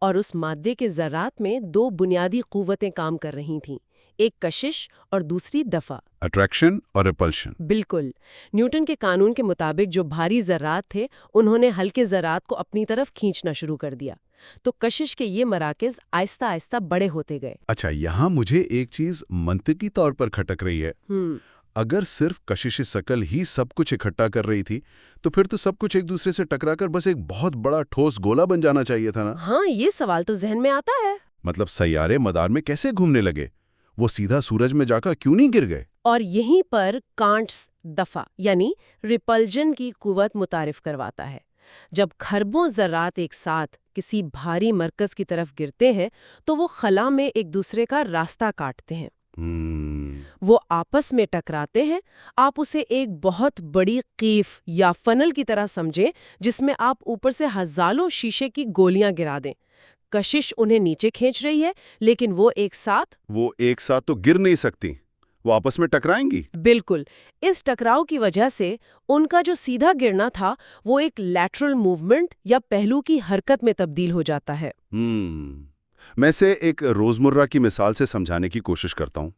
اور اس مادے کے ذرات میں دو بنیادی قوتیں کام کر رہی تھیں، ایک کشش اور دوسری دفع۔ اٹریکشن اور ریپلشن۔ بالکل۔ نیوٹن کے قانون کے مطابق جو بھاری ذرات تھے انہوں نے ہلکے ذرات کو اپنی طرف کھینچنا شروع کر دیا، تو کشش کے یہ مراکز آہستہ آہستہ بڑے ہوتے گئے۔ اچھا، یہاں مجھے ایک چیز منطقی طور پر کھٹک رہی ہے۔ اگر صرف کشش ثقل ہی سب کچھ اکٹھا کر رہی تھی تو پھر تو سب کچھ ایک دوسرے سے ٹکرا کر بس ایک بہت بڑا ٹھوس گولا بن جانا چاہیے تھا نا؟ ہاں، یہ سوال تو ذہن میں آتا ہے۔ مطلب سیارے مدار میں کیسے گھومنے لگے؟ وہ سیدھا سورج میں جا کر کیوں نہیں گر گئے؟ اور یہیں پر کانٹس دفع یعنی ریپلجن کی قوت متعارف کرواتا ہے۔ جب کھربوں ذرات ایک ساتھ کسی بھاری مرکز کی طرف گرتے ہیں تو وہ خلا میں ایک دوسرے کا راستہ کاٹتے ہیں، وہ آپس میں ٹکراتے ہیں۔ آپ اسے ایک بہت بڑی قیف یا فنل کی طرح سمجھیں جس میں آپ اوپر سے ہزاروں شیشے کی گولیاں گرا دیں۔ کشش انہیں نیچے کھینچ رہی ہے لیکن وہ ایک ساتھ تو گر نہیں سکتی، وہ آپس میں ٹکرائیں گی۔ بالکل۔ اس ٹکراؤ کی وجہ سے ان کا جو سیدھا گرنا تھا وہ ایک لیٹرل موومنٹ یا پہلو کی حرکت میں تبدیل ہو جاتا ہے۔ میں اسے ایک روزمرہ کی مثال سے سمجھانے کی کوشش کرتا ہوں۔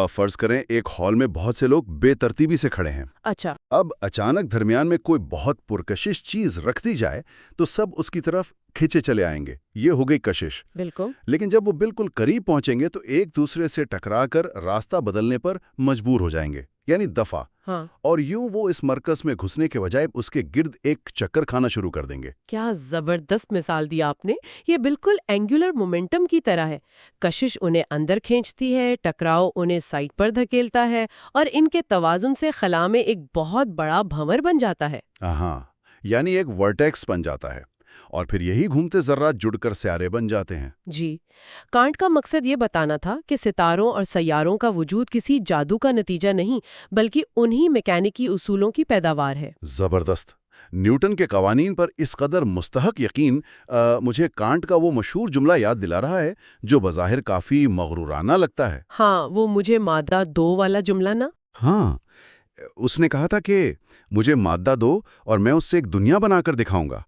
فرض کریں ایک ہال میں بہت سے لوگ بے ترتیبی سے کھڑے ہیں۔ اچھا۔ اب اچانک درمیان میں کوئی بہت پرکشش چیز رکھ دی جائے تو سب اس کی طرف کھینچے چلے آئیں گے، یہ ہو گئی کشش۔ بالکل۔ لیکن جب وہ بالکل قریب پہنچیں گے تو ایک دوسرے سے ٹکرا کر راستہ بدلنے پر مجبور ہو جائیں گے، یعنی دفع۔ ہاں۔ اور یوں وہ اس مرکز میں گھسنے کے بجائے اس کے گرد ایک چکر کھانا شروع کر دیں گے۔ کیا زبردست مثال دی آپ نے! یہ بالکل اینگولر مومنٹم کی طرح ہے۔ کشش انہیں اندر کھینچتی ہے، ٹکراؤ انہیں سائڈ پر دھکیلتا ہے، اور ان کے توازن سے خلا میں ایک بہت بڑا بھنور بن جاتا ہے۔ ہاں، یعنی ایک ورٹیکس بن جاتا ہے، اور پھر یہی گھومتے ذرات جڑ کر سیارے بن جاتے ہیں۔ جی، کانٹ کا مقصد یہ بتانا تھا کہ ستاروں اور سیاروں کا وجود کسی جادو کا نتیجہ نہیں بلکہ انہی میکینکی اصولوں کی پیداوار ہے۔ زبردست۔ نیوٹن کے قوانین پر اس قدر مستحق یقین مجھے کانٹ کا وہ مشہور جملہ یاد دلا رہا ہے جو بظاہر کافی مغرورانہ لگتا ہے۔ ہاں، وہ مجھے مادہ دو والا جملہ نا؟ ہاں، اس نے کہا تھا کہ مجھے مادہ دو اور میں اس سے ایک دنیا بنا کر دکھاؤں گا۔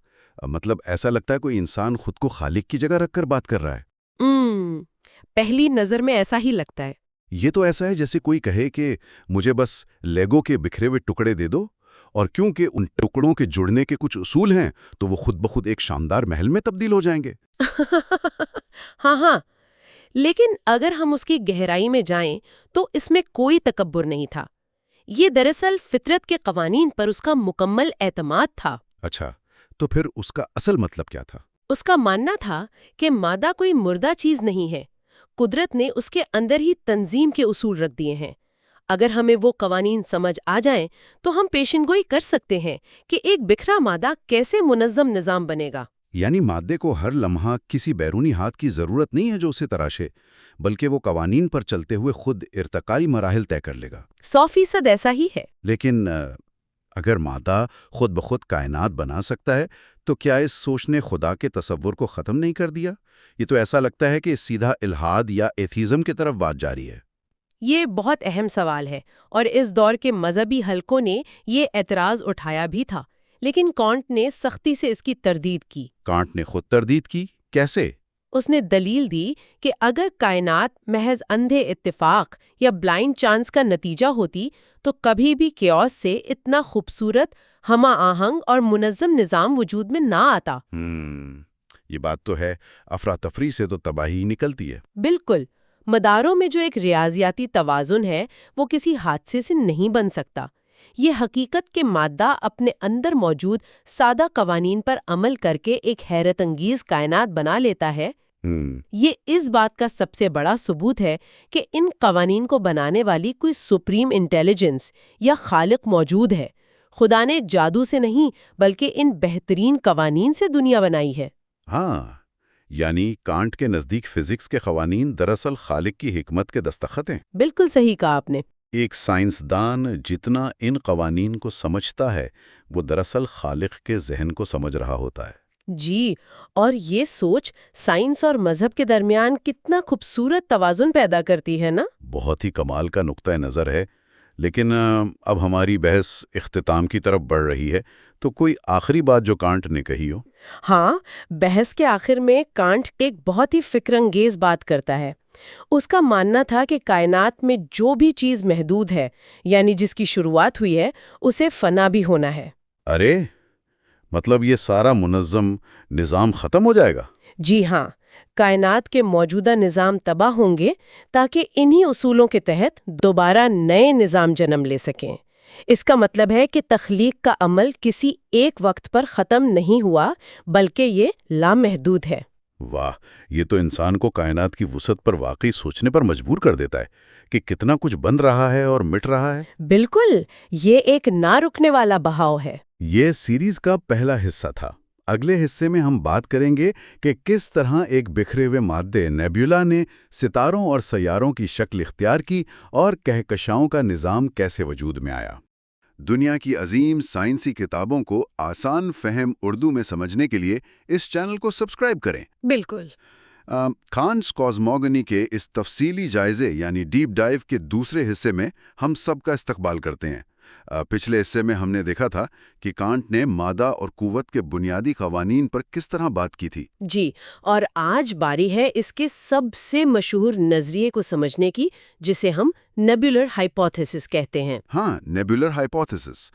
مطلب ایسا لگتا ہے کوئی انسان خود کو خالق کی جگہ رکھ کر بات کر رہا ہے۔ پہلی نظر میں ایسا ہی لگتا ہے۔ یہ تو ایسا ہے جیسے کوئی کہے کہ مجھے بس لیگو کے بکھرے ہوئے ٹکڑے دے دو، اور کیونکہ ان ٹکڑوں کے جڑنے کے کچھ اصول ہیں تو وہ خود بخود ایک شاندار محل میں تبدیل ہو جائیں گے۔ ہاں، لیکن اگر ہم اس کی گہرائی میں جائیں تو اس میں کوئی تکبر نہیں تھا۔ یہ دراصل فطرت کے قوانین پر اس کا مکمل اعتماد تھا۔ اچھا، تو پھر اس کا اصل مطلب کیا تھا؟ اس کا ماننا تھا کہ مادہ کوئی مردہ چیز نہیں ہے، قدرت نے اس کے اندر ہی تنظیم کے اصول رکھ دیے ہیں۔ اگر ہمیں وہ قوانین سمجھ آ جائیں تو ہم پیشن گوئی کر سکتے ہیں کہ ایک بکھرا مادہ کیسے منظم نظام بنے گا۔ یعنی مادے کو ہر لمحہ کسی بیرونی ہاتھ کی ضرورت نہیں ہے جو اسے تراشے، بلکہ وہ قوانین پر چلتے ہوئے خود ارتقائی مراحل طے کر لے گا۔ 100% ایسا ہی ہے۔ لیکن اگر مادہ خود بخود کائنات بنا سکتا ہے تو کیا اس سوچ نے خدا کے تصور کو ختم نہیں کر دیا؟ یہ تو ایسا لگتا ہے کہ سیدھا الحاد یا ایتھیزم کی طرف بات جاری ہے۔ یہ بہت اہم سوال ہے، اور اس دور کے مذہبی حلقوں نے یہ اعتراض اٹھایا بھی تھا، لیکن کانٹ نے سختی سے اس کی تردید کی۔ کانٹ نے خود تردید کی؟ کیسے؟ اس نے دلیل دی کہ اگر کائنات محض اندھے اتفاق یا بلائنڈ چانس کا نتیجہ ہوتی تو کبھی بھی کیوس سے اتنا خوبصورت، ہمہ آہنگ اور منظم نظام وجود میں نہ آتا۔ یہ بات تو ہے، افراتفری سے تو تباہی نکلتی ہے۔ بالکل۔ مداروں میں جو ایک ریاضیاتی توازن ہے وہ کسی حادثے سے نہیں بن سکتا۔ یہ حقیقت کہ مادہ اپنے اندر موجود سادہ قوانین پر عمل کر کے ایک حیرت انگیز کائنات بنا لیتا ہے، یہ اس بات کا سب سے بڑا ثبوت ہے کہ ان قوانین کو بنانے والی کوئی سپریم انٹیلیجنس یا خالق موجود ہے۔ خدا نے جادو سے نہیں بلکہ ان بہترین قوانین سے دنیا بنائی ہے۔ ہاں، یعنی کانٹ کے نزدیک فزکس کے قوانین دراصل خالق کی حکمت کے دستخط ہیں۔ بالکل صحیح کہا آپ نے۔ ایک سائنسدان جتنا ان قوانین کو سمجھتا ہے وہ دراصل خالق کے ذہن کو سمجھ رہا ہوتا ہے۔ جی، اور یہ سوچ سائنس اور مذہب کے درمیان کتنا خوبصورت توازن پیدا کرتی ہے نا؟ بہت ہی کمال کا نقطہ نظر ہے۔ لیکن اب ہماری بحث اختتام کی طرف بڑھ رہی ہے، تو کوئی آخری بات جو کانٹ نے کہی ہو؟ ہاں، بحث کے آخر میں کانٹ ایک بہت ہی فکر انگیز بات کرتا ہے۔ اس کا ماننا تھا کہ کائنات میں جو بھی چیز محدود ہے، یعنی جس کی شروعات ہوئی ہے، اسے فنا بھی ہونا ہے۔ ارے، مطلب یہ سارا منظم نظام ختم ہو جائے گا؟ جی ہاں، کائنات کے موجودہ نظام تباہ ہوں گے تاکہ انہی اصولوں کے تحت دوبارہ نئے نظام جنم لے سکیں۔ اس کا مطلب ہے کہ تخلیق کا عمل کسی ایک وقت پر ختم نہیں ہوا، بلکہ یہ لامحدود ہے۔ واہ، یہ تو انسان کو کائنات کی وسعت پر واقعی سوچنے پر مجبور کر دیتا ہے کہ کتنا کچھ بن رہا ہے اور مٹ رہا ہے۔ بالکل، یہ ایک نہ رکنے والا بہاؤ ہے۔ یہ سیریز کا پہلا حصہ تھا۔ اگلے حصے میں ہم بات کریں گے کہ کس طرح ایک بکھرے ہوئے مادے نیبیولا نے ستاروں اور سیاروں کی شکل اختیار کی اور کہکشاؤں کا نظام کیسے وجود میں آیا۔ دنیا کی عظیم سائنسی کتابوں کو آسان فہم اردو میں سمجھنے کے لیے اس چینل کو سبسکرائب کریں۔ بالکل۔ کانٹس کاسموگنی کے اس تفصیلی جائزے یعنی ڈیپ ڈائیو کے دوسرے حصے میں ہم سب کا استقبال کرتے ہیں۔ پچھلے حصے میں ہم نے دیکھا تھا کہ کانٹ نے مادہ اور قوت کے بنیادی قوانین پر کس طرح بات کی تھی۔ جی، اور آج باری ہے اس کے سب سے مشہور نظریے کو سمجھنے کی، جسے ہم نیبولر ہائپوتھیسس کہتے ہیں۔ ہاں، نیبولر ہائپوتھیسس۔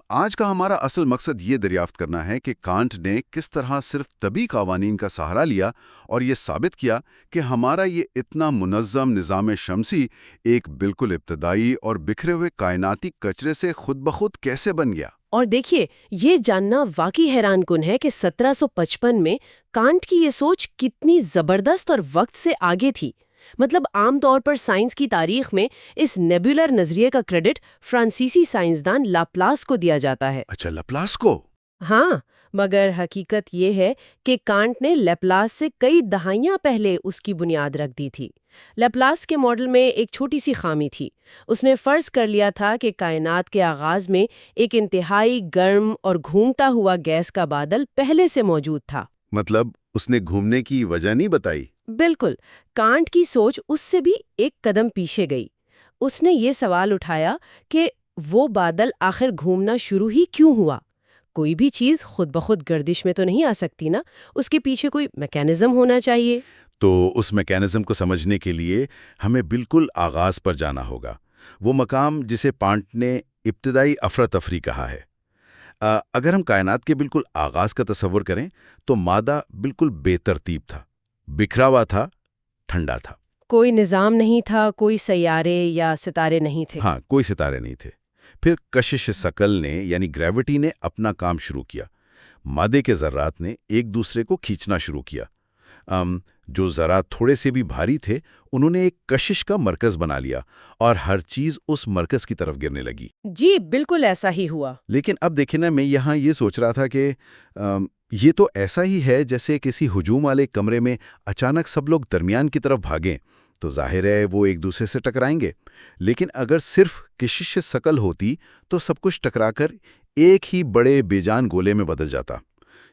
آج کا ہمارا اصل مقصد یہ دریافت کرنا ہے کہ کانٹ نے کس طرح صرف طبی قوانین کا سہارا لیا اور یہ ثابت کیا کہ ہمارا یہ اتنا منظم نظام شمسی ایک بالکل ابتدائی اور بکھرے ہوئے کائناتی کچرے سے خود بخود کیسے بن گیا۔ اور دیکھیے، یہ جاننا واقعی حیران کن ہے کہ 1755 میں کانٹ کی یہ سوچ کتنی زبردست اور وقت سے آگے تھی۔ مطلب عام طور پر سائنس کی تاریخ میں اس نیبولر نظریے کا کریڈٹ فرانسیسی سائنسدان لاپلاس کو دیا جاتا ہے۔ اچھا، لاپلاس کو؟ ہاں، مگر حقیقت یہ ہے کہ کانٹ نے لیپلاس سے کئی دہائیاں پہلے اس کی بنیاد رکھ دی تھی۔ لیپلاس کے ماڈل میں ایک چھوٹی سی خامی تھی۔ اس نے فرض کر لیا تھا کہ کائنات کے آغاز میں ایک انتہائی گرم اور گھومتا ہوا گیس کا بادل پہلے سے موجود تھا۔ مطلب اس نے گھومنے کی وجہ نہیں بتائی؟ بالکل، کانٹ کی سوچ اس سے بھی ایک قدم پیچھے گئی۔ اس نے یہ سوال اٹھایا کہ وہ بادل آخر گھومنا شروع ہی کیوں ہوا؟ کوئی بھی چیز خود بخود گردش میں تو نہیں آ سکتی نا، اس کے پیچھے کوئی میکینزم ہونا چاہیے۔ تو اس میکینزم کو سمجھنے کے لیے ہمیں بالکل آغاز پر جانا ہوگا، وہ مقام جسے کانٹ نے ابتدائی افراتفری کہا ہے۔ اگر ہم کائنات کے بالکل آغاز کا تصور کریں تو مادہ بالکل بے ترتیب تھا، بکھرا ہوا تھا، ٹھنڈا تھا۔ کوئی نظام نہیں تھا، کوئی سیارے یا ستارے نہیں تھے۔ ہاں، کوئی ستارے نہیں تھے۔ پھر کشش ثقل نے یعنی گریوٹی نے اپنا کام شروع کیا۔ مادے کے ذرات نے ایک دوسرے کو کھینچنا شروع کیا۔ جو ذرات تھوڑے سے بھی بھاری تھے انہوں نے ایک کشش کا مرکز بنا لیا اور ہر چیز اس مرکز کی طرف گرنے لگی۔ جی بالکل ایسا ہی ہوا۔ لیکن اب دیکھیں نا، میں یہاں یہ سوچ رہا تھا کہ یہ تو ایسا ہی ہے جیسے کسی ہجوم والے کمرے میں اچانک سب لوگ درمیان کی طرف بھاگیں تو ظاہر ہے وہ ایک دوسرے سے ٹکرائیں گے۔ لیکن اگر صرف کشش ثقل ہوتی تو سب کچھ ٹکرا کر ایک ہی بڑے بے جان گولے میں بدل جاتا۔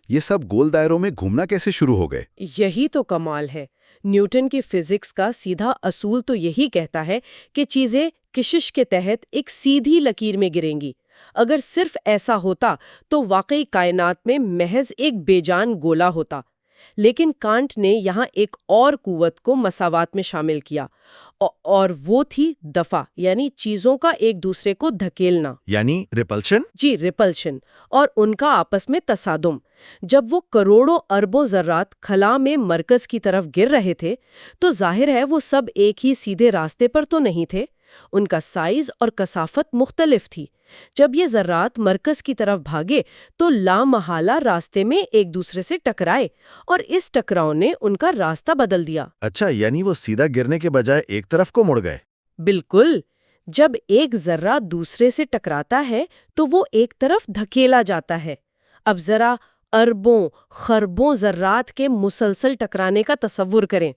یہ سب گول دائروں میں گھومنا کیسے شروع ہو گئے؟ یہی تو کمال ہے۔ نیوٹن کی فزکس کا سیدھا اصول تو یہی کہتا ہے کہ چیزیں کشش کے تحت ایک سیدھی لکیر میں گریں گی۔ اگر صرف ایسا ہوتا تو واقعی کائنات میں محض ایک بے جان گولا ہوتا۔ لیکن کانٹ نے یہاں ایک اور قوت کو مساوات میں شامل کیا، اور وہ تھی دفع، یعنی چیزوں کا ایک دوسرے کو دھکیلنا، یعنی ریپلشن۔ جی ریپلشن، اور ان کا آپس میں تصادم۔ جب وہ کروڑوں اربوں ذرات خلا میں مرکز کی طرف گر رہے تھے تو ظاہر ہے وہ سب ایک ہی سیدھے راستے پر تو نہیں تھے، ان کا سائز اور کثافت مختلف تھی۔ جب یہ ذرات مرکز کی طرف بھاگے تو لامحالہ راستے میں ایک دوسرے سے ٹکرائے، اور اس ٹکراؤ نے ان کا راستہ بدل دیا۔ اچھا، یعنی وہ سیدھا گرنے کے بجائے ایک طرف کو مڑ گئے۔ بالکل، جب ایک ذرہ دوسرے سے ٹکراتا ہے تو وہ ایک طرف دھکیلا جاتا ہے۔ اب ذرا اربوں خربوں ذرات کے مسلسل ٹکرانے کا تصور کریں۔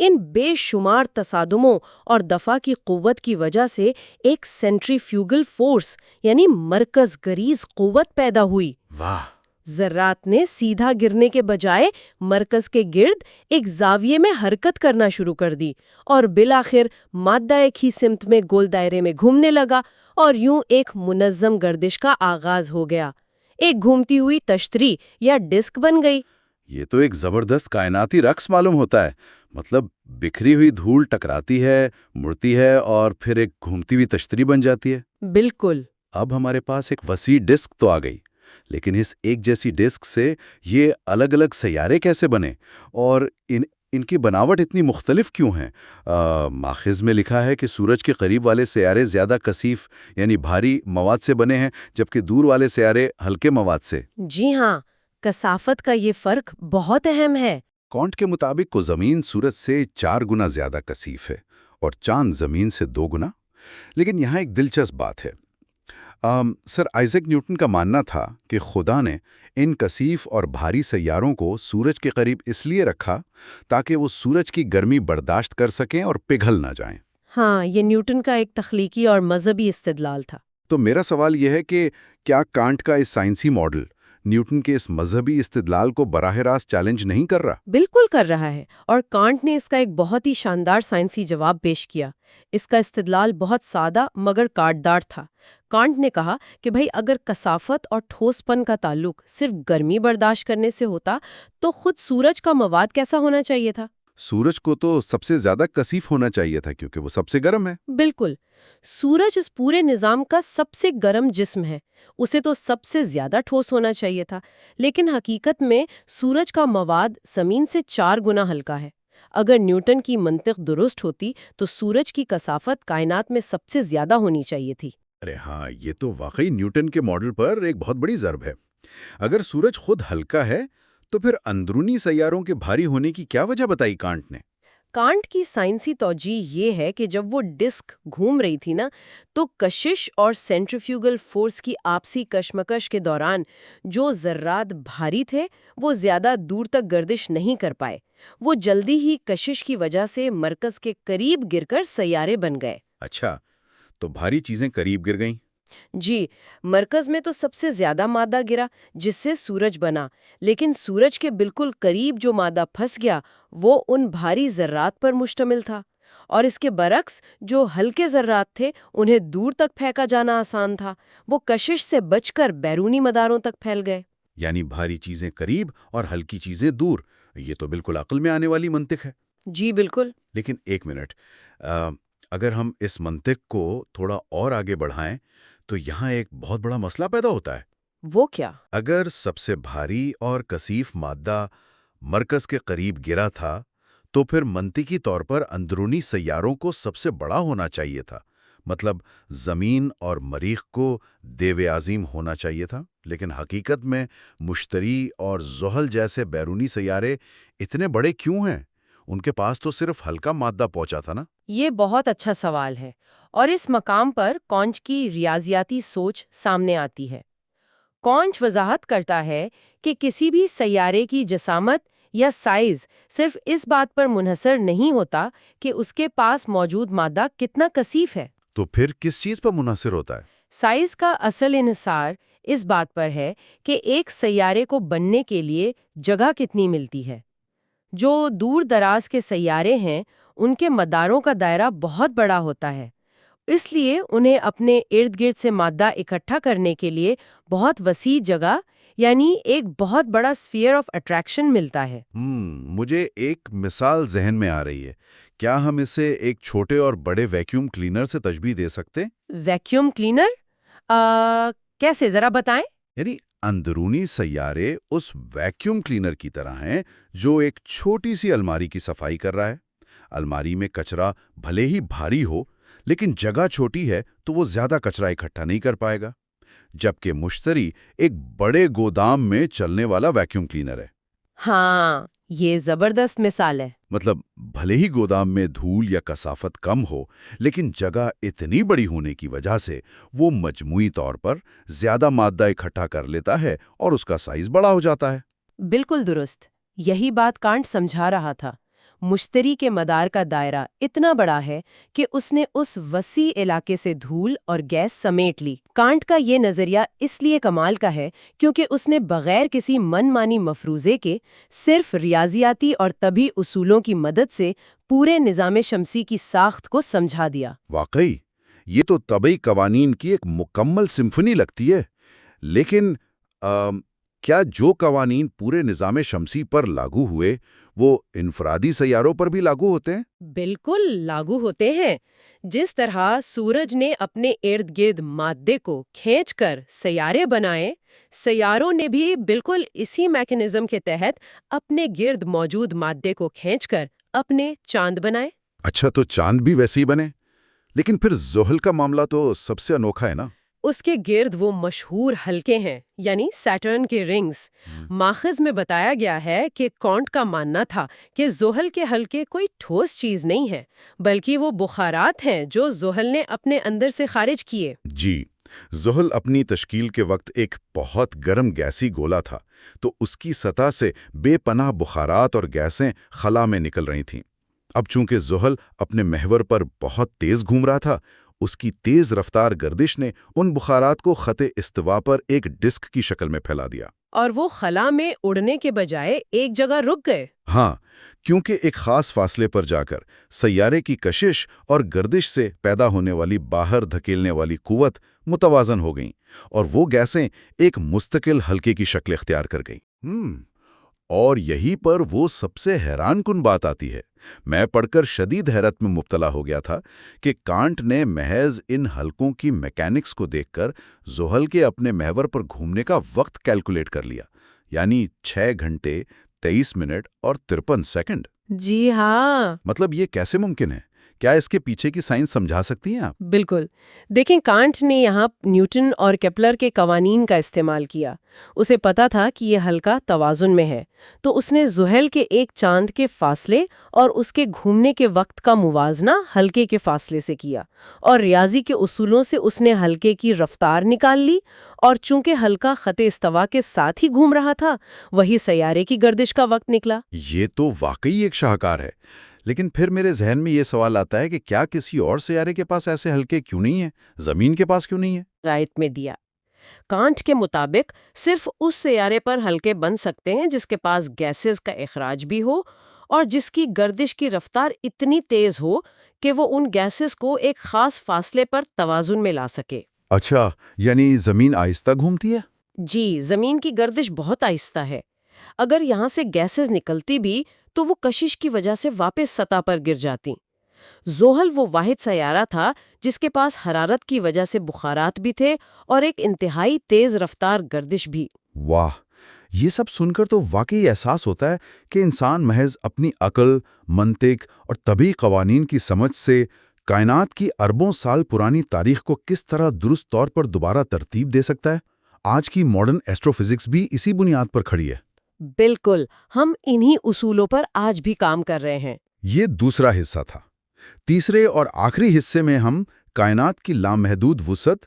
ان بے شمار تصادموں اور دفع کی قوت کی وجہ سے ایک سینٹریفیوگل فورس یعنی مرکز گریز قوت پیدا ہوئی۔ واہ، ذرات نے سیدھا گرنے کے بجائے مرکز کے گرد ایک زاویے میں حرکت کرنا شروع کر دی اور بالآخر مادہ ایک ہی سمت میں گول دائرے میں گھومنے لگا اور یوں ایک منظم گردش کا آغاز ہو گیا۔ ایک گھومتی ہوئی تشتری یا ڈسک بن گئی۔ یہ تو ایک زبردست کائناتی رقص معلوم ہوتا ہے۔ مطلب بکھری ہوئی دھول ٹکراتی ہے، مڑتی ہے اور پھر ایک گھومتی ہوئی تشتری بن جاتی ہے۔ بالکل۔ اب ہمارے پاس ایک وسیع ڈسک تو آ گئی، لیکن اس ایک جیسی ڈسک سے یہ الگ الگ سیارے کیسے بنے اور ان کی بناوٹ اتنی مختلف کیوں ہیں؟ ماخذ میں لکھا ہے کہ سورج کے قریب والے سیارے زیادہ کثیف یعنی بھاری مواد سے بنے ہیں، جبکہ دور والے سیارے ہلکے مواد سے۔ جی ہاں، کثافت کا یہ فرق بہت اہم ہے۔ کانٹ کے مطابق کو زمین سورج سے 4 گنا زیادہ کثیف ہے اور چاند زمین سے 2 گنا۔ لیکن یہاں ایک دلچسپ بات ہے۔ سر آئزیک نیوٹن کا ماننا تھا کہ خدا نے ان کثیف اور بھاری سیاروں کو سورج کے قریب اس لیے رکھا تاکہ وہ سورج کی گرمی برداشت کر سکیں اور پگھل نہ جائیں۔ ہاں، یہ نیوٹن کا ایک تخلیقی اور مذہبی استدلال تھا۔ تو میرا سوال یہ ہے کہ کیا کانٹ کا اس سائنسی ماڈل نیوٹن کے اس مذہبی استدلال کو براہ راست چیلنج نہیں کر رہا؟ بالکل کر رہا ہے، اور کانٹ نے اس کا ایک بہت ہی شاندار سائنسی جواب پیش کیا۔ اس کا استدلال بہت سادہ مگر کاٹدار تھا۔ کانٹ نے کہا کہ بھئی اگر کثافت اور ٹھوس پن کا تعلق صرف گرمی برداشت کرنے سے ہوتا تو خود سورج کا مواد کیسا ہونا چاہیے تھا؟ سورج کو تو سب سے زیادہ کثیف ہونا چاہیے تھا کیونکہ وہ سب سے گرم ہے۔ بالکل، سورج اس پورے نظام کا سب سے گرم جسم ہے، اسے تو سب سے زیادہ ٹھوس ہونا چاہیے تھا، لیکن حقیقت میں سورج کا مواد زمین سے 4 گنا ہلکا ہے۔ اگر نیوٹن کی منطق درست ہوتی تو سورج کی کثافت کائنات میں سب سے زیادہ ہونی چاہیے تھی۔ ارے ہاں، یہ تو واقعی نیوٹن کے ماڈل پر ایک بہت بڑی ضرب ہے۔ اگر سورج خود ہلکا ہے تو پھر اندرونی سیاروں کے بھاری ہونے کی کیا وجہ بتائی کانٹ نے؟ کانٹ کی سائنسی توجیہ یہ ہے کہ جب وہ ڈسک گھوم رہی تھی نا، تو کشش اور سینٹریفیوگل فورس کی آپسی کشمکش کے دوران جو ذرات بھاری تھے وہ زیادہ دور تک گردش نہیں کر پائے۔ وہ جلدی ہی کشش کی وجہ سے مرکز کے قریب گر کر سیارے بن گئے۔ اچھا، تو بھاری چیزیں قریب گر گئیں۔ جی، مرکز میں تو سب سے زیادہ مادہ گرا جس سے سورج بنا، لیکن سورج کے بالکل قریب جو مادہ پھنس گیا وہ ان بھاری ذرات پر مشتمل تھا، اور اس کے برعکس جو ہلکے ذرات تھے انہیں دور تک پھینکا جانا آسان تھا، وہ کشش سے بچ کر بیرونی مداروں تک پھیل گئے۔ یعنی بھاری چیزیں قریب اور ہلکی چیزیں دور، یہ تو بالکل عقل میں آنے والی منطق ہے۔ جی بالکل۔ لیکن ایک منٹ، اگر ہم اس منطق کو تھوڑا اور آگے بڑھائیں تو یہاں ایک بہت بڑا مسئلہ پیدا ہوتا ہے۔ وہ کیا؟ اگر سب سے بھاری اور کثیف مادہ مرکز کے قریب گرا تھا تو پھر منطقی طور پر اندرونی سیاروں کو سب سے بڑا ہونا چاہیے تھا، مطلب زمین اور مریخ کو دیو عظیم ہونا چاہیے تھا، لیکن حقیقت میں مشتری اور زحل جیسے بیرونی سیارے اتنے بڑے کیوں ہیں؟ ان کے پاس تو صرف ہلکا مادہ پہنچا تھا نا۔ یہ بہت اچھا سوال ہے، اور اس مقام پر کانٹ کی ریاضیاتی سوچ سامنے آتی ہے۔ کانٹ وضاحت کرتا ہے کہ کسی بھی سیارے کی جسامت یا سائز صرف اس بات پر منحصر نہیں ہوتا کہ اس کے پاس موجود مادہ کتنا کثیف ہے۔ تو پھر کس چیز پر منحصر ہوتا ہے؟ سائز کا اصل انحصار اس بات پر ہے کہ ایک سیارے کو بننے کے لیے جگہ کتنی ملتی ہے۔ جو دور دراز کے سیارے ہیں ان کے مداروں کا دائرہ بہت بڑا ہوتا ہے، اس لیے انہیں اپنے ارد گرد سے مادہ اکٹھا کرنے کے لیے بہت وسیع جگہ یعنی ایک بہت بڑا اسفیئر آف اٹریکشن ملتا ہے۔ مجھے ایک مثال ذہن میں آ رہی ہے۔ کیا ہم اسے ایک چھوٹے اور بڑے ویکیوم کلینر سے تشبیہ دے سکتے؟ Vacuum cleaner? کیسے، ذرا بتائیں۔ یعنی اندرونی سیارے اس ویکیوم کلینر کی طرح ہیں جو ایک چھوٹی سی الماری کی صفائی کر رہا ہے۔ الماری میں کچرا بھلے ہی بھاری ہو، لیکن جگہ چھوٹی ہے تو وہ زیادہ کچرا اکٹھا نہیں کر پائے گا، جبکہ مشتری ایک بڑے گودام میں چلنے والا ویکیوم کلینر ہے۔ ہاں، یہ زبردست مثال ہے۔ مطلب بھلے ہی گودام میں دھول یا کثافت کم ہو، لیکن جگہ اتنی بڑی ہونے کی وجہ سے وہ مجموعی طور پر زیادہ مادہ اکٹھا کر لیتا ہے اور اس کا سائز بڑا ہو جاتا ہے۔ بالکل درست، یہی بات کانٹ سمجھا رہا تھا۔ مشتری کے مدار کا دائرہ اتنا بڑا ہے کہ اس نے اس وسیع علاقے سے دھول اور گیس سمیٹ لی۔ کانٹ کا یہ نظریہ اس لیے کمال کا ہے کیونکہ اس نے بغیر کسی من مانی مفروضے کے صرف ریاضیاتی اور طبی اصولوں کی مدد سے پورے نظام شمسی کی ساخت کو سمجھا دیا۔ واقعی یہ تو طبعی قوانین کی ایک مکمل سمفنی لگتی ہے، لیکن کیا جو قوانین پورے نظام شمسی پر لاگو ہوئے وہ انفرادی سیاروں پر بھی لاگو ہوتے ہیں؟ بالکل لاگو ہوتے ہیں۔ جس طرح سورج نے اپنے ارد گرد مادے کو کھینچ کر سیارے بنائے، سیاروں نے بھی بالکل اسی میکانزم کے تحت اپنے گرد موجود مادے کو کھینچ کر اپنے چاند بنائے۔ اچھا، تو چاند بھی ویسے ہی بنے؟ لیکن پھر زحل کا معاملہ تو سب سے انوکھا ہے نا؟ اس کے گرد وہ مشہور حلقے ہیں، یعنی سیٹرن کے رنگز۔ ماخذ میں بتایا گیا ہے کہ کانٹ کا ماننا تھا کہ زحل کے حلقے کوئی ٹھوس چیز نہیں ہے، بلکہ وہ بخارات ہیں جو زحل نے اپنے اندر سے خارج کیے۔ جی، زحل اپنی تشکیل کے وقت ایک بہت گرم گیسی گولا تھا، تو اس کی سطح سے بے پناہ بخارات اور گیسیں خلا میں نکل رہی تھیں۔ اب چونکہ زحل اپنے محور پر بہت تیز گھوم رہا تھا، اس کی تیز رفتار گردش نے ان بخارات کو خط استوا پر ایک ڈسک کی شکل میں پھیلا دیا، اور وہ خلا میں اڑنے کے بجائے ایک جگہ رک گئے۔ ہاں، کیونکہ ایک خاص فاصلے پر جا کر سیارے کی کشش اور گردش سے پیدا ہونے والی باہر دھکیلنے والی قوت متوازن ہو گئیں، اور وہ گیسیں ایک مستقل حلقے کی شکل اختیار کر گئیں۔ اور یہی پر وہ سب سے حیران کن بات آتی ہے۔ میں پڑھ کر شدید حیرت میں مبتلا ہو گیا تھا کہ کانٹ نے محض ان حلقوں کی میکینکس کو دیکھ کر زحل کے اپنے محور پر گھومنے کا وقت کیلکولیٹ کر لیا، یعنی 6 گھنٹے 23 منٹ اور 53 سیکنڈ۔ جی ہاں، مطلب یہ کیسے ممکن ہے؟ کیا اس کے پیچھے کی سائنس سمجھا سکتی ہیں آپ؟ بالکل۔ دیکھیں، کانٹ نے یہاں نیوٹن اور کیپلر کے قوانین کا استعمال کیا۔ اسے پتا تھا کہ یہ حلقہ توازن میں ہے، تو اس نے زحل کے ایک چاند کے فاصلے اور اس کے گھومنے کے وقت کا موازنہ حلقے کے فاصلے سے کیا، اور ریاضی کے اصولوں سے اس نے حلقے کی رفتار نکال لی، اور چونکہ حلقہ خط استوا کے ساتھ ہی گھوم رہا تھا، وہی سیارے کی گردش کا وقت نکلا۔ یہ تو واقعی ایک شاہکار ہے، لیکن پھر میرے ذہن میں یہ سوال آتا ہے کہ کیا کسی اور سیارے کے پاس ایسے حلقے کیوں نہیں ہیں؟ زمین کے پاس کیوں نہیں ہے؟ رائٹ میں دیا۔ کانٹ کے مطابق صرف اس سیارے پر حلقے بن سکتے ہیں جس کے پاس گیسز کا اخراج بھی ہو اور جس کی گردش کی رفتار اتنی تیز ہو کہ وہ ان گیسز کو ایک خاص فاصلے پر توازن میں لا سکے۔ اچھا، یعنی زمین آہستہ گھومتی ہے؟ جی، زمین کی گردش بہت آہستہ ہے۔ اگر یہاں سے گیسز نکلتی بھی تو وہ کشش کی وجہ سے واپس سطح پر گر جاتی۔ زحل وہ واحد سیارہ تھا جس کے پاس حرارت کی وجہ سے بخارات بھی تھے اور ایک انتہائی تیز رفتار گردش بھی۔ واہ، یہ سب سن کر تو واقعی احساس ہوتا ہے کہ انسان محض اپنی عقل، منطق اور طبی قوانین کی سمجھ سے کائنات کی اربوں سال پرانی تاریخ کو کس طرح درست طور پر دوبارہ ترتیب دے سکتا ہے۔ آج کی ماڈرن ایسٹرو فزکس بھی اسی بنیاد پر کھڑی ہے۔ بالکل، ہم انہی اصولوں پر آج بھی کام کر رہے ہیں۔ یہ دوسرا حصہ تھا۔ تیسرے اور آخری حصے میں ہم کائنات کی لامحدود وسعت،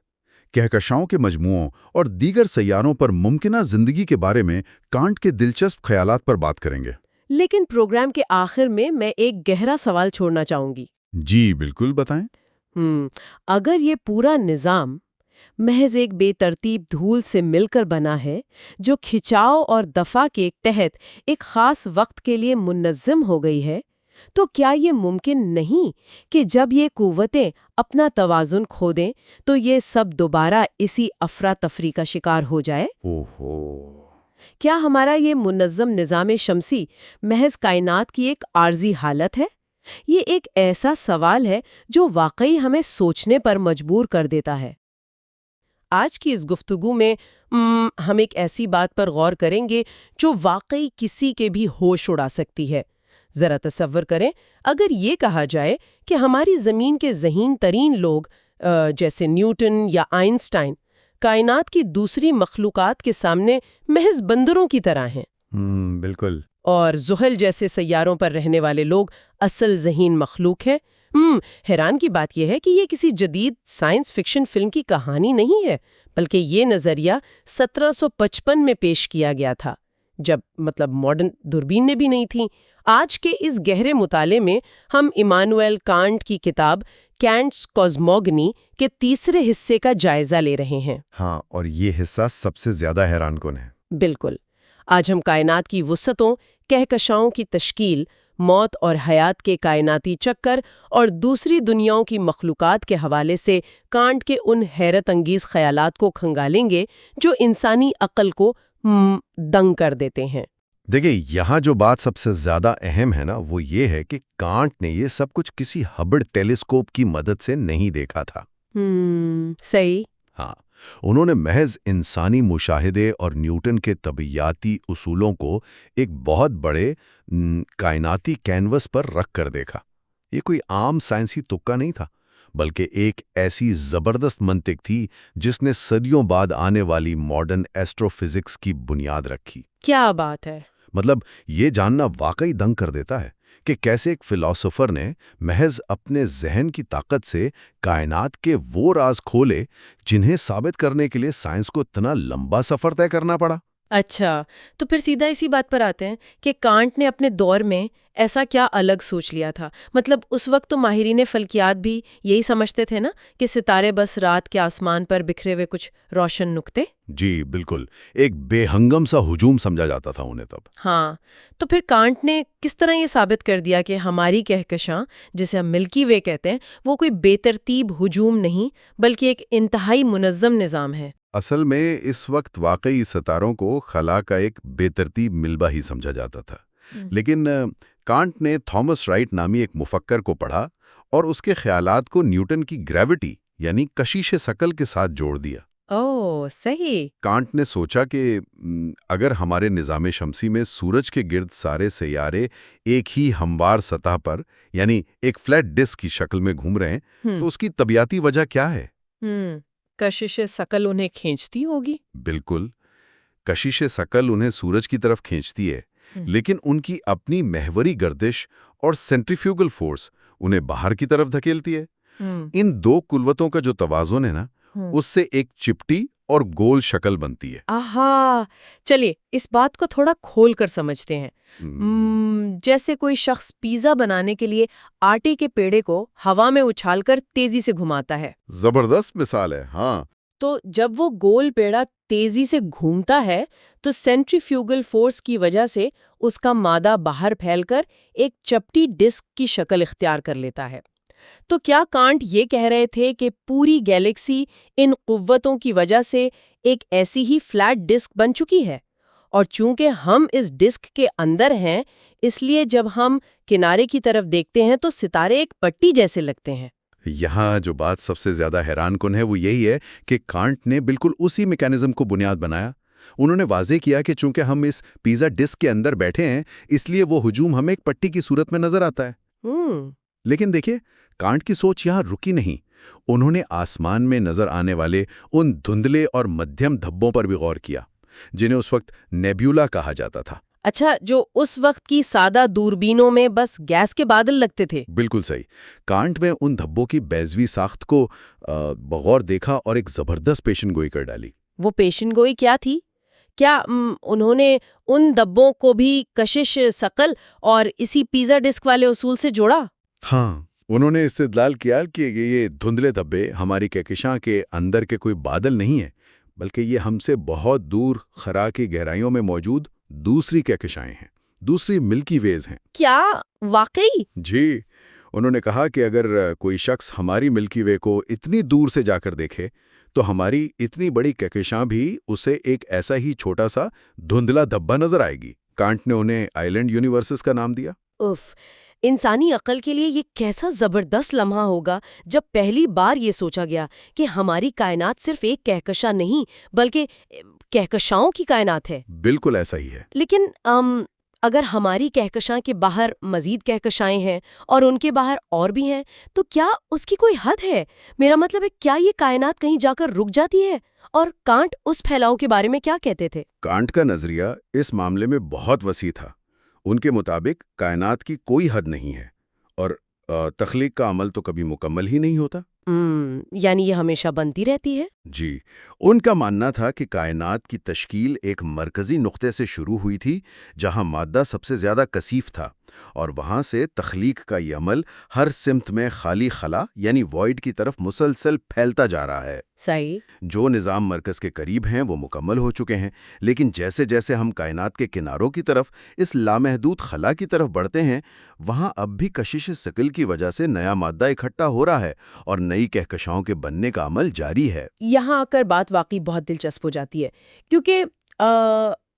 کہکشاؤں کے مجموعوں اور دیگر سیاروں پر ممکنہ زندگی کے بارے میں کانٹ کے دلچسپ خیالات پر بات کریں گے۔ لیکن پروگرام کے آخر میں ایک گہرا سوال چھوڑنا چاہوں گی۔ جی بالکل، بتائیں۔ اگر یہ پورا نظام محض ایک بے ترتیب دھول سے مل کر بنا ہے جو کھچاؤ اور دفع کے تحت ایک خاص وقت کے لیے منظم ہو گئی ہے، تو کیا یہ ممکن نہیں کہ جب یہ قوتیں اپنا توازن کھو دیں تو یہ سب دوبارہ اسی افراتفری کا شکار ہو جائے؟ کیا ہمارا یہ منظم نظام شمسی محض کائنات کی ایک عارضی حالت ہے؟ یہ ایک ایسا سوال ہے جو واقعی ہمیں سوچنے پر مجبور کر دیتا ہے۔ آج کی اس گفتگو میں ہم ایک ایسی بات پر غور کریں گے جو واقعی کسی کے بھی ہوش اڑا سکتی ہے۔ ذرا تصور کریں، اگر یہ کہا جائے کہ ہماری زمین کے ذہین ترین لوگ جیسے نیوٹن یا آئنسٹائن کائنات کی دوسری مخلوقات کے سامنے محض بندروں کی طرح ہیں۔ بالکل۔ اور زحل جیسے سیاروں پر رہنے والے لوگ اصل ذہین مخلوق ہیں۔ حیران کی بات یہ ہے کہ یہ کسی جدید سائنس فکشن فلم کی کہانی نہیں ہے، بلکہ یہ نظریہ 1755 میں پیش کیا گیا تھا، جب ماڈرن دوربین بھی نہیں تھی۔ آج کے اس گہرے مطالعے میں ہم ایمانوئل کانٹ کی کتاب کینٹس کاسموگنی کے تیسرے حصے کا جائزہ لے رہے ہیں۔ ہاں، اور یہ حصہ سب سے زیادہ حیران کن ہے۔ بالکل۔ آج ہم کائنات کی وسعتوں، کہکشاؤں کی تشکیل، موت اور حیات کے کائناتی چکر اور دوسری دنیاؤں کی مخلوقات کے حوالے سے کانٹ کے ان حیرت انگیز خیالات کو کھنگالیں گے جو انسانی عقل کو دنگ کر دیتے ہیں۔ دیکھیں، یہاں جو بات سب سے زیادہ اہم ہے نا، وہ یہ ہے کہ کانٹ نے یہ سب کچھ کسی ہبل ٹیلیسکوپ کی مدد سے نہیں دیکھا تھا۔ صحیح۔ ہاں، انہوں نے محض انسانی مشاہدے اور نیوٹن کے طبیعیاتی اصولوں کو ایک بہت بڑے کائناتی کینوس پر رکھ کر دیکھا۔ یہ کوئی عام سائنسی تکہ نہیں تھا، بلکہ ایک ایسی زبردست منطق تھی جس نے صدیوں بعد آنے والی ماڈرن ایسٹرو فزکس کی بنیاد رکھی۔ کیا بات ہے! مطلب یہ جاننا واقعی دنگ کر دیتا ہے کہ کیسے ایک فلاسفر نے محض اپنے ذہن کی طاقت سے کائنات کے وہ راز کھولے جنہیں ثابت کرنے کے لیے سائنس کو اتنا لمبا سفر طے کرنا پڑا۔ اچھا، تو پھر سیدھا اسی بات پر آتے ہیں کہ کانٹ نے اپنے دور میں ایسا کیا الگ سوچ لیا تھا؟ مطلب اس وقت تو ماہرین فلکیات بھی یہی سمجھتے تھے نا کہ ستارے بس رات کے آسمان پر بکھرے ہوئے کچھ روشن نقطے۔ جی بالکل، ایک بے ہنگم سا ہجوم سمجھا جاتا تھا انہیں تب۔ ہاں، تو پھر کانٹ نے کس طرح یہ ثابت کر دیا کہ ہماری کہکشاں، جسے ہم ملکی وے کہتے ہیں، وہ کوئی بے ترتیب ہجوم نہیں بلکہ ایک انتہائی منظم نظام ہے؟ اصل میں اس وقت واقعی ستاروں کو خلا کا ایک بے ترتیب ملبہ ہی سمجھا جاتا تھا، لیکن کانٹ نے تھامس رائٹ نامی ایک مفکر کو پڑھا اور اس کے خیالات کو نیوٹن کی گریوٹی یعنی کشش ثقل کے ساتھ جوڑ دیا۔ اوہ، صحیح۔ کانٹ نے سوچا کہ اگر ہمارے نظام شمسی میں سورج کے گرد سارے سیارے ایک ہی ہموار سطح پر یعنی ایک فلیٹ ڈسک کی شکل میں گھوم رہے ہیں تو اس کی طبیعتی وجہ کیا ہے؟ کشش ثقل انہیں کھینچتی ہوگی۔ بالکل، کشش ثقل انہیں سورج کی طرف کھینچتی ہے، لیکن ان کی اپنی محوری گردش اور سینٹریفیوگل فورس انہیں باہر کی طرف دھکیلتی ہے۔ ان دو قوتوں کا جو توازن ہے نا، اس سے ایک چپٹی اور گول شکل بنتی ہے۔ آہا، چلیے اس بات کو تھوڑا کھول کر سمجھتے ہیں۔ جیسے کوئی شخص پیزا بنانے کے لیے آٹے کے پیڑے کو ہوا میں اچھال کر تیزی سے گھماتا ہے۔ زبردست مثال ہے، ہاں۔ تو جب وہ گول پیڑا تیزی سے گھومتا ہے تو سینٹریفیوگل فورس کی وجہ سے اس کا مادہ باہر پھیل کر ایک چپٹی ڈسک کی شکل اختیار کر لیتا ہے۔ تو کیا کانٹ یہ کہہ رہے تھے کہ پوری گیلیکسی ان قوتوں کی وجہ سے ایک ایسی ہی فلیٹ ڈسک بن چکی ہے؟ اور چونکہ ہم اس ڈسک کے اندر ہیں، اس لیے جب ہم کنارے کی طرف دیکھتے ہیں تو ستارے ایک پٹی جیسے لگتے ہیں۔ یہاں جو بات سب سے زیادہ حیران کن ہے وہ یہی ہے کہ کانٹ نے بالکل اسی میکانزم کو بنیاد بنایا۔ انہوں نے واضح کیا کہ چونکہ ہم اس پیزا ڈسک کے اندر بیٹھے ہیں، اس لیے وہ ہجوم ہمیں ایک پٹی کی صورت میں نظر آتا ہے۔ لیکن دیکھیں، کانٹ کی سوچ یہاں رکی نہیں۔ انہوں نے آسمان میں نظر آنے والے ان دھندلے اور مدھیم دھبوں پر بھی غور کیا جنہیں اس وقت نیبیولا کہا جاتا تھا۔ اچھا، جو اس وقت کی سادہ دوربینوں میں بس گیس کے بادل لگتے تھے۔ بالکل صحیح۔ کانٹ میں ان دھبوں کی بیضوی ساخت کو بغور دیکھا اور ایک زبردست پیشن گوئی کر ڈالی۔ وہ پیشن گوئی کیا تھی؟ کیا انہوں نے ان دھبوں کو بھی کشش ثقل اور اسی پیزا ڈسک والے اصول سے جوڑا؟ ہاں، انہوں نے استدلال کیا کہ یہ دھندلے دھبے ہماری کہکشاں کے اندر کے کوئی بادل نہیں ہیں، بلکہ یہ ہم سے بہت دور خلا کی گہرائیوں میں موجود دوسری کہکشائیں ہیں، دوسری ملکی ویز ہیں۔ کیا واقعی؟ جی، انہوں نے کہا کہ اگر کوئی شخص ہماری ملکی وے کو اتنی دور سے جا کر دیکھے تو ہماری اتنی بڑی کہکشاں بھی اسے ایک ایسا ہی چھوٹا سا دھندلا دھبا نظر آئے گی۔ کانٹ نے انہیں آئلینڈ یونیورسز کا نام دیا۔ اف، انسانی عقل کے لیے یہ کیسا زبردست لمحہ ہوگا جب پہلی بار یہ سوچا گیا کہ ہماری کائنات صرف ایک کہکشاں نہیں بلکہ کہکشاؤں کی کائنات ہے۔ بالکل ایسا ہی ہے۔ لیکن اگر ہماری کہکشاں کے باہر مزید کہکشائیں ہیں اور ان کے باہر اور بھی ہیں تو کیا اس کی کوئی حد ہے؟ میرا مطلب ہے، کیا یہ کائنات کہیں جا کر رک جاتی ہے؟ اور کانٹ اس پھیلاؤ کے بارے میں کیا کہتے تھے؟ کانٹ کا نظریہ اس معاملے میں بہت وسیع تھا۔ ان کے مطابق کائنات کی کوئی حد نہیں ہے اور تخلیق کا عمل تو کبھی مکمل ہی نہیں ہوتا۔ یعنی یہ ہمیشہ بنتی رہتی ہے؟ جی، ان کا ماننا تھا کہ کائنات کی تشکیل ایک مرکزی نقطے سے شروع ہوئی تھی جہاں مادہ سب سے زیادہ کثیف تھا، اور وہاں سے تخلیق کا یہ عمل ہر سمت میں خالی خلا یعنی وائڈ کی طرف مسلسل پھیلتا جا رہا ہے۔ صحیح۔ جو نظام مرکز کے قریب ہیں وہ مکمل ہو چکے ہیں، لیکن جیسے جیسے ہم کائنات کے کناروں کی طرف اس لامحدود خلا کی طرف بڑھتے ہیں، وہاں اب بھی کشش ثقل کی وجہ سے نیا مادہ اکٹھا ہو رہا ہے اور نئی کہکشاؤں کے بننے کا عمل جاری ہے۔ یہاں آ کر بات واقعی بہت دلچسپ ہو جاتی ہے، کیونکہ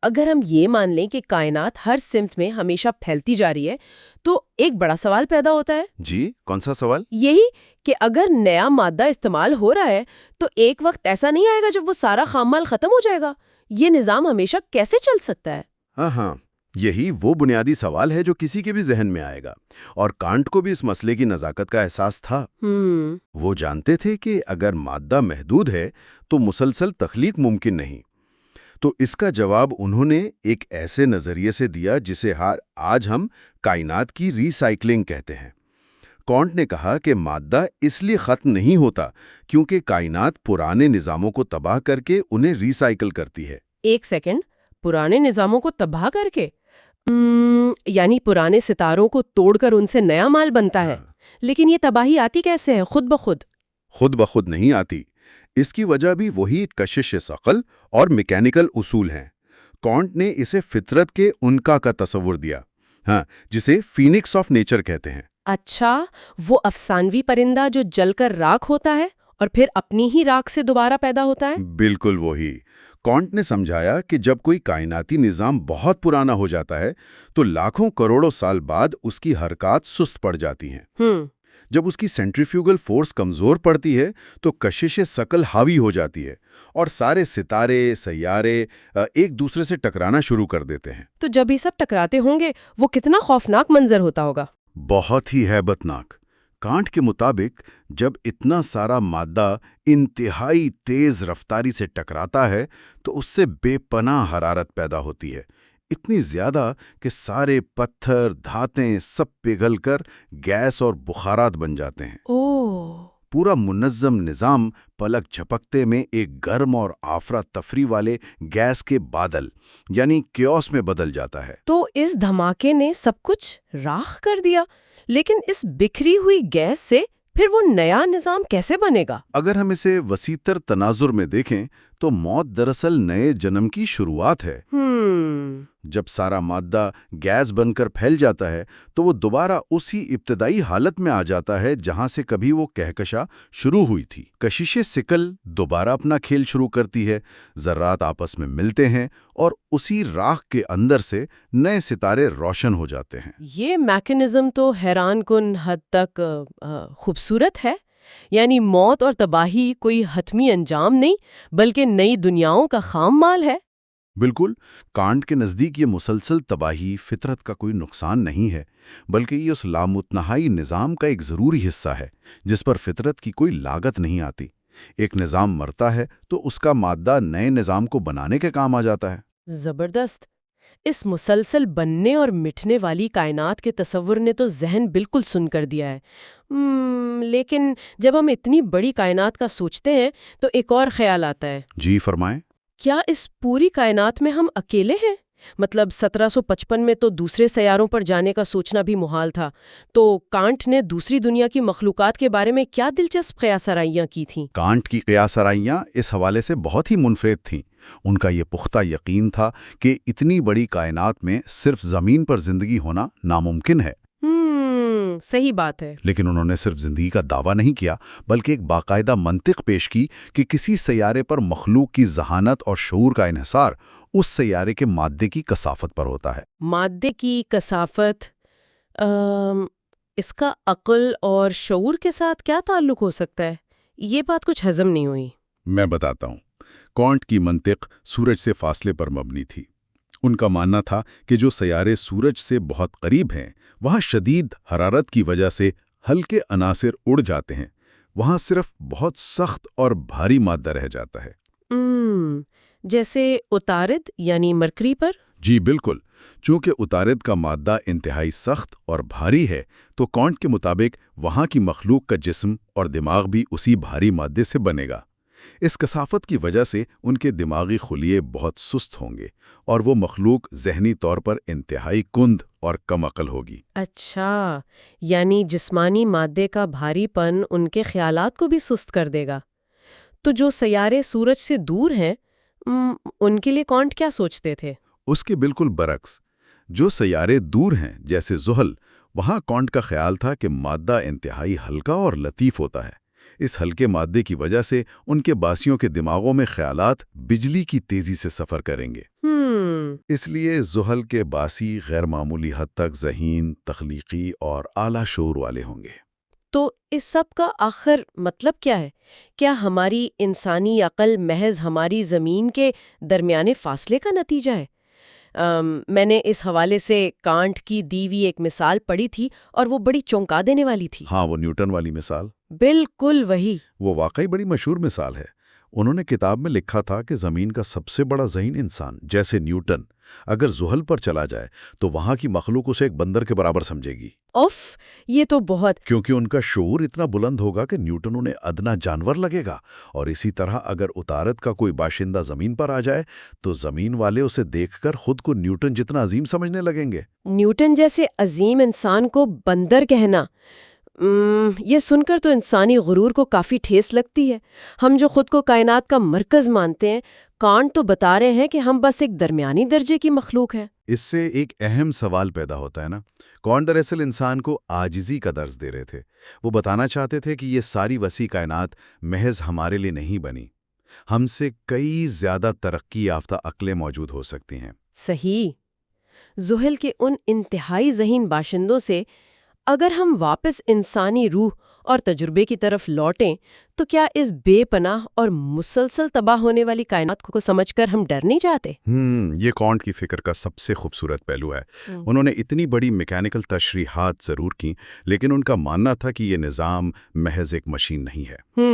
اگر ہم یہ مان لیں کہ کائنات ہر سمت میں ہمیشہ پھیلتی جا رہی ہے تو ایک بڑا سوال پیدا ہوتا ہے۔ جی، کون سا سوال؟ یہی کہ اگر نیا مادہ استعمال ہو رہا ہے تو ایک وقت ایسا نہیں آئے گا جب وہ سارا خام مال ختم ہو جائے گا؟ یہ نظام ہمیشہ کیسے چل سکتا ہے؟ ہاں، یہی وہ بنیادی سوال ہے جو کسی کے بھی ذہن میں آئے گا، اور کانٹ کو بھی اس مسئلے کی نزاکت کا احساس تھا۔ وہ جانتے تھے کہ اگر مادہ محدود ہے تو مسلسل تخلیق ممکن نہیں۔ تو اس کا جواب انہوں نے ایک ایسے نظریے سے دیا جسے آج ہم کائنات کی ری سائیکلنگ کہتے ہیں۔ کانٹ نے کہا کہ مادہ اس لیے ختم نہیں ہوتا کیونکہ کائنات پرانے نظاموں کو تباہ کر کے انہیں ری سائیکل کرتی ہے۔ ایک سیکنڈ، پرانے نظاموں کو تباہ کر کے؟ یعنی پرانے ستاروں کو توڑ کر ان سے نیا مال بنتا ہے۔ لیکن یہ تباہی آتی کیسے ہے؟ خود بخود؟ خود بخود نہیں آتی۔ اس کی وجہ بھی وہی کشش ثقل اور میکینیکل اصول ہیں۔ کانٹ نے اسے فطرت کے انکا کا تصور دیا، جسے فینکس آف نیچر کہتے ہیں۔ اچھا، وہ افسانوی پرندہ جو جل کر راکھ ہوتا ہے اور پھر اپنی ہی راکھ سے دوبارہ پیدا ہوتا ہے؟ بالکل وہی۔ کانٹ نے سمجھایا کہ جب کوئی کائناتی نظام بہت پرانا ہو جاتا ہے تو لاکھوں کروڑوں سال بعد اس کی حرکات سست پڑ جاتی ہیں۔ جب اس کی سینٹریفیوگل فورس کمزور پڑتی ہے تو کشش ثقل حاوی ہو جاتی ہے اور سارے ستارے، سیارے ایک دوسرے سے ٹکرانا شروع کر دیتے ہیں۔ تو جب یہ سب ٹکراتے ہوں گے وہ کتنا خوفناک منظر ہوتا ہوگا؟ بہت ہی ہیبت ناک۔ کانٹ کے مطابق جب اتنا سارا مادہ انتہائی تیز رفتاری سے ٹکراتا ہے تو اس سے بے پناہ حرارت پیدا ہوتی ہے، اتنی زیادہ کہ سارے پتھر، دھاتیں سب پگھل کر گیس اور بخارات بن جاتے ہیں۔ پورا منظم نظام پلک جھپکتے میں ایک گرم اور افراتفری والے گیس کے بادل یعنی کیوس میں بدل جاتا ہے۔ تو اس دھماکے نے سب کچھ راکھ کر دیا، لیکن اس بکھری ہوئی گیس سے پھر وہ نیا نظام کیسے بنے گا؟ اگر ہم اسے وسیع تر تناظر میں دیکھیں تو موت دراصل نئے جنم کی شروعات ہے۔ جب سارا مادہ گیس بن کر پھیل جاتا ہے تو وہ دوبارہ اسی ابتدائی حالت میں آ جاتا ہے جہاں سے کبھی وہ کہکشاں شروع ہوئی تھی۔ کشش ثقل دوبارہ اپنا کھیل شروع کرتی ہے، ذرات آپس میں ملتے ہیں اور اسی راکھ کے اندر سے نئے ستارے روشن ہو جاتے ہیں۔ یہ میکانزم تو حیران کن حد تک خوبصورت ہے، یعنی موت اور تباہی کوئی حتمی انجام نہیں بلکہ نئی دنیاؤں کا خام مال ہے۔ بالکل، کانٹ کے نزدیک یہ مسلسل تباہی فطرت کا کوئی نقصان نہیں ہے، بلکہ یہ اس لامتناہی نظام کا ایک ضروری حصہ ہے جس پر فطرت کی کوئی لاگت نہیں آتی۔ ایک نظام مرتا ہے تو اس کا مادہ نئے نظام کو بنانے کے کام آ جاتا ہے۔ زبردست۔ اس مسلسل بننے اور مٹنے والی کائنات کے تصور نے تو ذہن بالکل سن کر دیا ہے۔ لیکن جب ہم اتنی بڑی کائنات کا سوچتے ہیں تو ایک اور خیال آتا ہے۔ جی فرمائیں۔ کیا اس پوری کائنات میں ہم اکیلے ہیں؟ مطلب 1755 میں تو دوسرے سیاروں پر جانے کا سوچنا بھی محال تھا، تو کانٹ نے دوسری دنیا کی مخلوقات کے بارے میں کیا دلچسپ قیاس آرائیاں کی تھیں؟ کانٹ کی قیاس آرائیاں اس حوالے سے بہت ہی منفرد تھیں۔ ان کا یہ پختہ یقین تھا کہ اتنی بڑی کائنات میں صرف زمین پر زندگی ہونا ناممکن ہے۔ صحیح بات ہے۔ لیکن انہوں نے صرف زندگی کا دعویٰ نہیں کیا بلکہ ایک باقاعدہ منطق پیش کی کہ کسی سیارے پر مخلوق کی ذہانت اور شعور کا انحصار اس سیارے کے مادے کی کثافت پر ہوتا ہے۔ مادے کی کثافت، اس کا عقل اور شعور کے ساتھ کیا تعلق ہو سکتا ہے؟ یہ بات کچھ ہضم نہیں ہوئی۔ میں بتاتا ہوں۔ کانٹ کی منطق سورج سے فاصلے پر مبنی تھی۔ ان کا ماننا تھا کہ جو سیارے سورج سے بہت قریب ہیں وہاں شدید حرارت کی وجہ سے ہلکے عناصر اڑ جاتے ہیں، وہاں صرف بہت سخت اور بھاری مادہ رہ جاتا ہے۔ جیسے عطارد یعنی مرکری پر؟ جی بالکل۔ چونکہ عطارد کا مادہ انتہائی سخت اور بھاری ہے تو کانٹ کے مطابق وہاں کی مخلوق کا جسم اور دماغ بھی اسی بھاری مادے سے بنے گا۔ اس کثافت کی وجہ سے ان کے دماغی خلیے بہت سست ہوں گے اور وہ مخلوق ذہنی طور پر انتہائی کند اور کم عقل ہوگی۔ اچھا، یعنی جسمانی مادے کا بھاری پن ان کے خیالات کو بھی سست کر دے گا۔ تو جو سیارے سورج سے دور ہیں ان کے لیے کانٹ کیا سوچتے تھے؟ اس کے بالکل برعکس، جو سیارے دور ہیں جیسے زحل، وہاں کانٹ کا خیال تھا کہ مادہ انتہائی ہلکا اور لطیف ہوتا ہے۔ اس ہلکے مادے کی وجہ سے ان کے باسیوں کے دماغوں میں خیالات بجلی کی تیزی سے سفر کریں گے۔ اس لیے زحل کے باسی غیر معمولی حد تک ذہین، تخلیقی اور اعلیٰ شعور والے ہوں گے۔ تو اس سب کا آخر مطلب کیا ہے؟ کیا ہماری انسانی عقل محض ہماری زمین کے درمیانے فاصلے کا نتیجہ ہے؟ میں نے اس حوالے سے کانٹ کی دی ہوئی ایک مثال پڑھی تھی اور وہ بڑی چونکا دینے والی تھی۔ ہاں، وہ نیوٹن والی مثال، بالکل وہی۔ وہ واقعی بڑی مشہور مثال ہے۔ انہوں نے کتاب میں لکھا تھا کہ زمین کا سب سے بڑا ذہین انسان جیسے نیوٹن اگر زحل پر چلا جائے تو وہاں کی مخلوق اسے ایک بندر کے برابر سمجھے گی۔ اوف، یہ تو بہت، کیونکہ ان کا شعور اتنا بلند ہوگا کہ نیوٹن انہیں ادنا جانور لگے گا، اور اسی طرح اگر اتارت کا کوئی باشندہ زمین پر آ جائے تو زمین والے اسے دیکھ کر خود کو نیوٹن جتنا عظیم سمجھنے لگیں گے۔ نیوٹن جیسے عظیم انسان کو بندر کہنا، یہ سن کر تو انسانی غرور کو کافی ٹھیس لگتی ہے۔ ہم جو خود کو کائنات کا مرکز مانتے ہیں، کانٹ تو بتا رہے ہیں کہ ہم بس ایک درمیانی درجے کی مخلوق ہے۔ اس سے ایک اہم سوال پیدا ہوتا ہے نا، کانٹ دراصل انسان کو عاجزی کا درس دے رہے تھے۔ وہ بتانا چاہتے تھے کہ یہ ساری وسیع کائنات محض ہمارے لیے نہیں بنی، ہم سے کئی زیادہ ترقی یافتہ عقلیں موجود ہو سکتی ہیں۔ صحیح۔ زحل کے ان انتہائی ذہین باشندوں سے اگر ہم واپس انسانی روح اور تجربے کی طرف لوٹیں تو کیا اس بے پناہ اور مسلسل تباہ ہونے والی کائنات کو سمجھ کر ہم ڈر نہیں جاتے؟ یہ کانٹ کی فکر کا سب سے خوبصورت پہلو ہے۔ انہوں نے اتنی بڑی میکینیکل تشریحات ضرور کی، لیکن ان کا ماننا تھا کہ یہ نظام محض ایک مشین نہیں ہے۔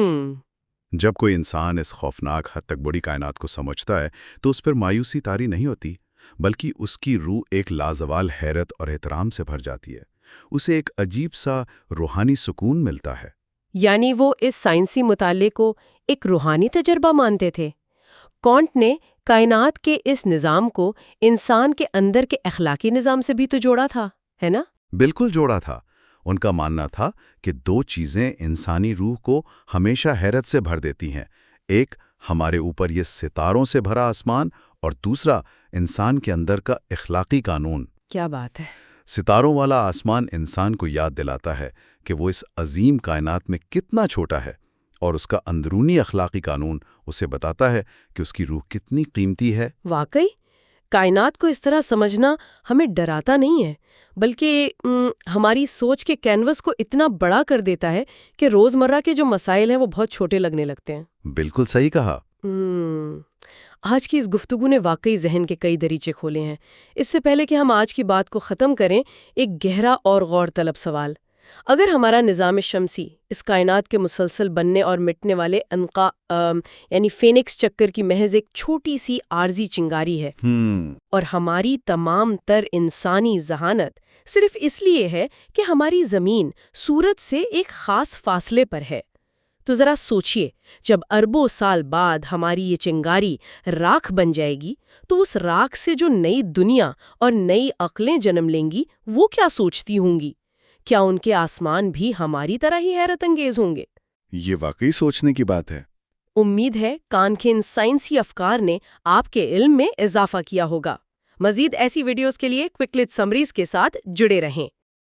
جب کوئی انسان اس خوفناک حد تک بڑی کائنات کو سمجھتا ہے تو اس پر مایوسی طاری نہیں ہوتی، بلکہ اس کی روح ایک لازوال حیرت اور احترام سے بھر جاتی ہے۔ اسے ایک عجیب سا روحانی سکون ملتا ہے۔ یعنی وہ اس سائنسی مطالعے کو ایک روحانی تجربہ مانتے تھے۔ کانٹ نے کائنات کے اس نظام کو انسان کے اندر کے اخلاقی نظام سے بھی تو جوڑا تھا، ہے نا؟ بالکل جوڑا تھا۔ ان کا ماننا تھا کہ دو چیزیں انسانی روح کو ہمیشہ حیرت سے بھر دیتی ہیں، ایک ہمارے اوپر یہ ستاروں سے بھرا آسمان، اور دوسرا انسان کے اندر کا اخلاقی قانون۔ کیا بات ہے! ستاروں والا آسمان انسان کو یاد دلاتا ہے کہ وہ اس عظیم کائنات میں کتنا چھوٹا ہے، اور اس کا اندرونی اخلاقی قانون اسے بتاتا ہے کہ اس کی روح کتنی قیمتی ہے۔ واقعی کائنات کو اس طرح سمجھنا ہمیں ڈراتا نہیں ہے، بلکہ ہماری سوچ کے کینوس کو اتنا بڑا کر دیتا ہے کہ روزمرہ کے جو مسائل ہیں وہ بہت چھوٹے لگنے لگتے ہیں۔ بالکل صحیح کہا۔ آج کی اس گفتگو نے واقعی ذہن کے کئی دریچے کھولے ہیں۔ اس سے پہلے کہ ہم آج کی بات کو ختم کریں، ایک گہرا اور غور طلب سوال۔ اگر ہمارا نظام شمسی اس کائنات کے مسلسل بننے اور مٹنے والے یعنی فینکس چکر کی محض ایک چھوٹی سی عارضی چنگاری ہے، اور ہماری تمام تر انسانی ذہانت صرف اس لیے ہے کہ ہماری زمین سورج سے ایک خاص فاصلے پر ہے، تو ذرا سوچئے، جب اربوں سال بعد ہماری یہ چنگاری راکھ بن جائے گی تو اس راکھ سے جو نئی دنیا اور نئی عقلیں جنم لیں گی وہ کیا سوچتی ہوں گی؟ کیا ان کے آسمان بھی ہماری طرح ہی حیرت انگیز ہوں گے؟ یہ واقعی سوچنے کی بات ہے۔ امید ہے کان کے ان سائنسی افکار نے آپ کے علم میں اضافہ کیا ہوگا۔ مزید ایسی ویڈیوز کے لیے کوئک لٹ سمریز کے ساتھ جڑے رہیں۔